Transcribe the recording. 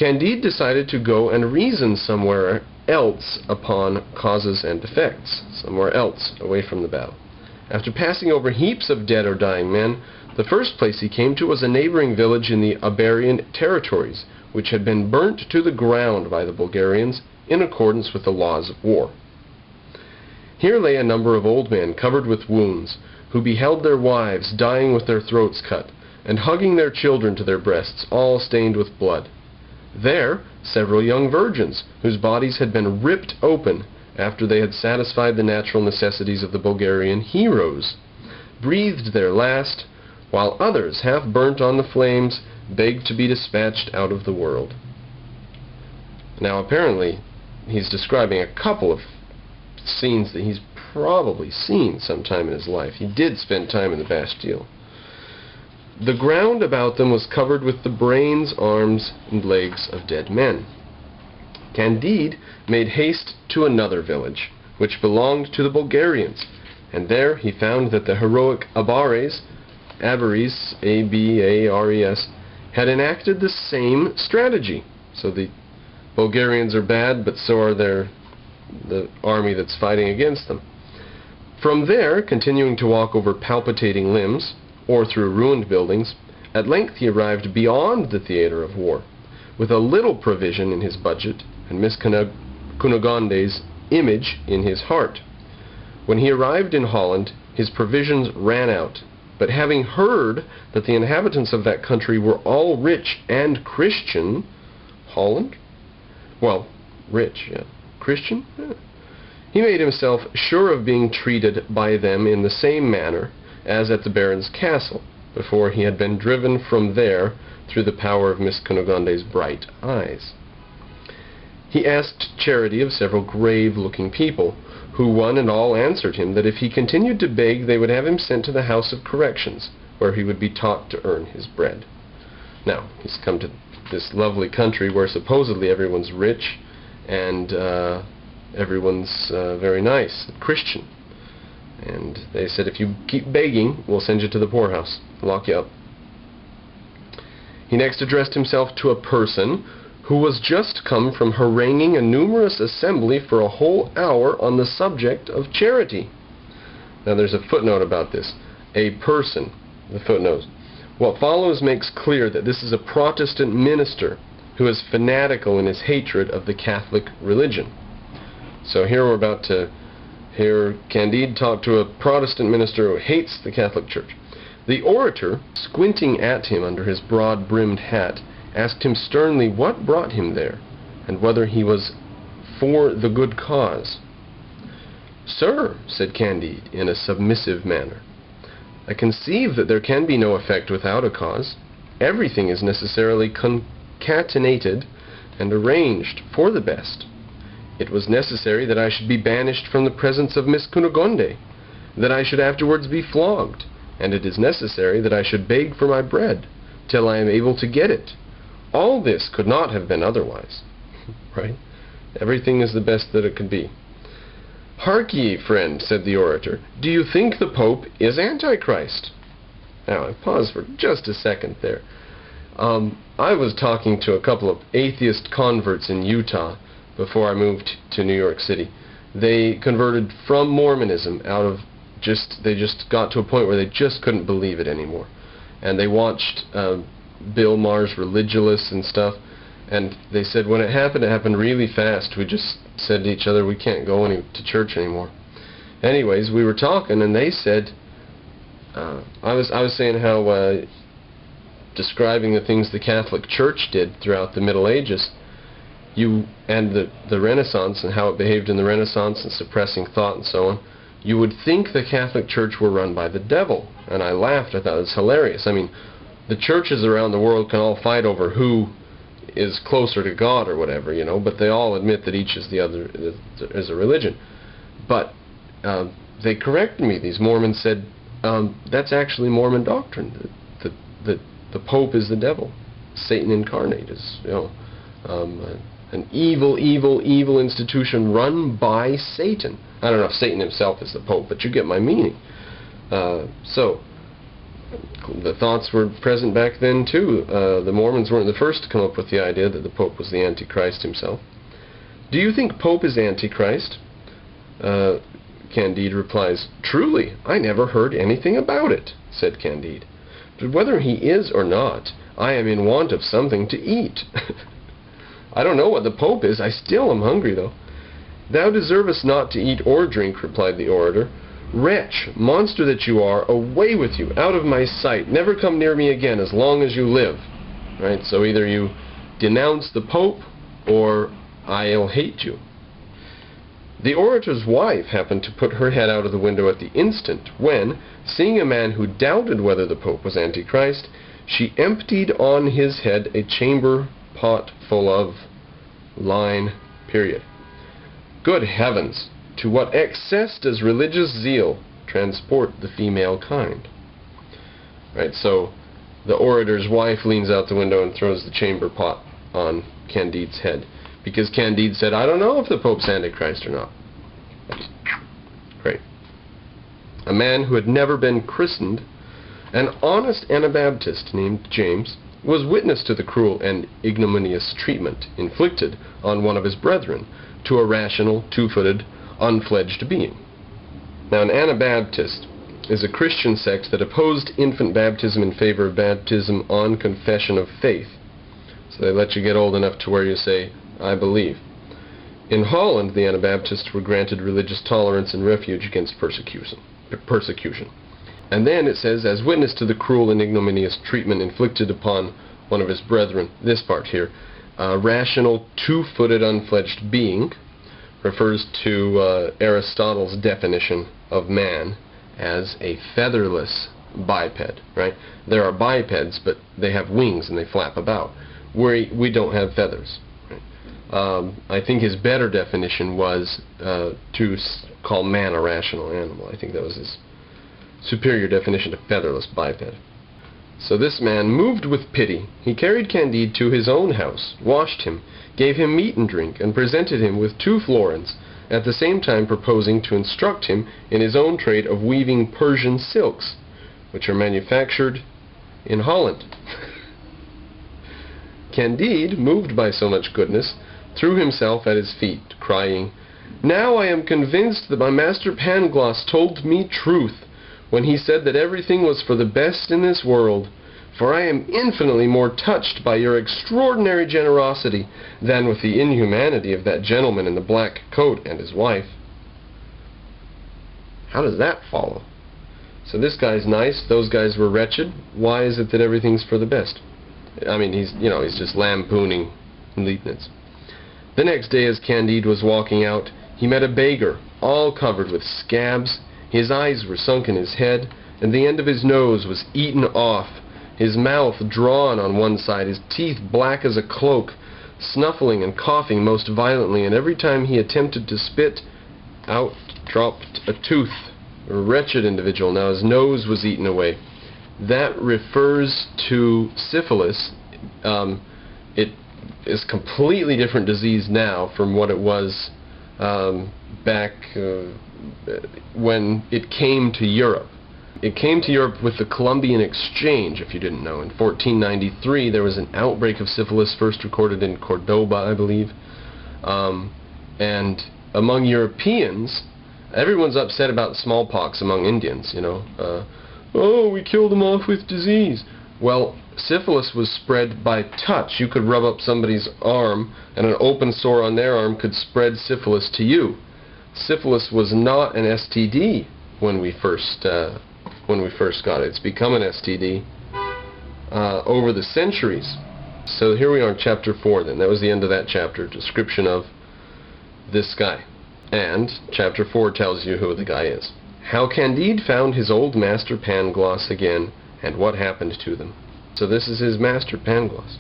Candide decided to go and reason somewhere else upon causes and effects, somewhere else, away from the battle. After passing over heaps of dead or dying men, the first place he came to was a neighboring village in the Iberian territories, which had been burnt to the ground by the Bulgarians in accordance with the laws of war. Here lay a number of old men covered with wounds, who beheld their wives dying with their throats cut, and hugging their children to their breasts, all stained with blood. There, several young virgins, whose bodies had been ripped open after they had satisfied the natural necessities of the Bulgarian heroes, breathed their last, while others, half burnt on the flames, begged to be dispatched out of the world. Now, apparently, he's describing a couple of scenes that he's probably seen sometime in his life. He did spend time in the Bastille. The ground about them was covered with the brains, arms, and legs of dead men. Candide made haste to another village, which belonged to the Bulgarians, and there he found that the heroic Abares, A-B-A-R-E-S, had enacted the same strategy. So the Bulgarians are bad, but so are the army that's fighting against them. From there, continuing to walk over palpitating limbs, or through ruined buildings, at length he arrived beyond the theater of war, with a little provision in his budget and Miss Cunegonde's image in his heart. When he arrived in Holland, his provisions ran out, but having heard that the inhabitants of that country were all rich and Christian, Holland? Well, rich, yeah. Christian? Yeah. He made himself sure of being treated by them in the same manner as at the Baron's castle, before he had been driven from there through the power of Miss Cunegonde's bright eyes. He asked charity of several grave-looking people, who one and all answered him that if he continued to beg, they would have him sent to the House of Corrections, where he would be taught to earn his bread. Now, he's come to this lovely country where supposedly everyone's rich and everyone's very nice, Christian. And they said, if you keep begging, we'll send you to the poorhouse, lock you up. He next addressed himself to a person who was just come from haranguing a numerous assembly for a whole hour on the subject of charity. Now there's a footnote about this. A person, the footnote. What follows makes clear that this is a Protestant minister who is fanatical in his hatred of the Catholic religion. So here we're about to hear Candide talk to a Protestant minister who hates the Catholic Church. The orator, squinting at him under his broad-brimmed hat, asked him sternly what brought him there, and whether he was for the good cause. "Sir," said Candide, in a submissive manner, "I conceive that there can be no effect without a cause. Everything is necessarily concatenated and arranged for the best. It was necessary that I should be banished from the presence of Miss Cunegonde, that I should afterwards be flogged, and it is necessary that I should beg for my bread, till I am able to get it. All this could not have been otherwise." Right? Everything is the best that it could be. "Hark ye, friend," said the orator, "do you think the Pope is Antichrist?" Now, I pause for just a second there. I was talking to a couple of atheist converts in Utah before I moved to New York City. They converted from Mormonism they just got to a point where they just couldn't believe it anymore. And they watched Bill Maher's Religulous and stuff, and they said when it happened really fast. We just said to each other, we can't go to church anymore. Anyways, we were talking, and they said, I was saying how describing the things the Catholic Church did throughout the Middle Ages, and the Renaissance, and how it behaved in the Renaissance and suppressing thought and so on, you would think the Catholic Church were run by the devil. And I laughed. I thought it was hilarious. I mean, the churches around the world can all fight over who is closer to God or whatever, but they all admit that each is the other is a religion. But they corrected me. These Mormons said, that's actually Mormon doctrine. The Pope is the devil. Satan incarnate is, an evil institution run by Satan. I don't know if Satan himself is the Pope, but you get my meaning. So, the thoughts were present back then too. The Mormons weren't the first to come up with the idea that the Pope was the Antichrist himself. Do you think Pope is Antichrist? Candide replies, "Truly, I never heard anything about it," said Candide. "But whether he is or not, I am in want of something to eat." "I don't know what the Pope is. I still am hungry, though." "Thou deservest not to eat or drink," replied the orator. "Wretch, monster that you are, away with you, out of my sight. Never come near me again as long as you live." Right? So either you denounce the Pope, or I'll hate you. The orator's wife happened to put her head out of the window at the instant when, seeing a man who doubted whether the Pope was Antichrist, she emptied on his head a chamber pot full of line, period. Good heavens! To what excess does religious zeal transport the female kind? Right, so the orator's wife leans out the window and throws the chamber pot on Candide's head, because Candide said, "I don't know if the Pope's Antichrist or not." Great. A man who had never been christened, an honest Anabaptist named James, was witness to the cruel and ignominious treatment inflicted on one of his brethren, to a rational, two-footed, unfledged being. Now, an Anabaptist is a Christian sect that opposed infant baptism in favor of baptism on confession of faith. So they let you get old enough to where you say, "I believe." In Holland, the Anabaptists were granted religious tolerance and refuge against persecution. And then it says, as witness to the cruel and ignominious treatment inflicted upon one of his brethren, this part here, a rational, two-footed, unfledged being, refers to Aristotle's definition of man as a featherless biped, right? There are bipeds, but they have wings and they flap about. We don't have feathers. Right? I think his better definition was to call man a rational animal. I think that was his superior definition to featherless biped. So this man, moved with pity, he carried Candide to his own house, washed him, gave him meat and drink, and presented him with 2 florins, at the same time proposing to instruct him in his own trade of weaving Persian silks, which are manufactured in Holland. Candide, moved by so much goodness, threw himself at his feet, crying, "Now I am convinced that my master Pangloss told me truth when he said that everything was for the best in this world, for I am infinitely more touched by your extraordinary generosity than with the inhumanity of that gentleman in the black coat and his wife." How does that follow? So this guy's nice, those guys were wretched. Why is it that everything's for the best? I mean, he's just lampooning Leibniz. The next day, as Candide was walking out, he met a beggar, all covered with scabs. His eyes were sunk in his head, and the end of his nose was eaten off, his mouth drawn on one side, his teeth black as a cloak, snuffling and coughing most violently, and every time he attempted to spit, out dropped a tooth. A wretched individual. Now his nose was eaten away. That refers to syphilis. It is a completely different disease now from what it was back when it came to Europe. It came to Europe with the Columbian Exchange, if you didn't know. In 1493, there was an outbreak of syphilis, first recorded in Cordoba, I believe. And among Europeans, everyone's upset about smallpox among Indians, oh, we killed them off with disease. Well, syphilis was spread by touch. You could rub up somebody's arm, and an open sore on their arm could spread syphilis to you. Syphilis was not an STD when we first got it. It's become an STD over the centuries. So here we are in chapter 4 then. That was the end of that chapter, description of this guy. And chapter 4 tells you who the guy is. How Candide found his old master Pangloss again, and what happened to them. So this is his master Pangloss.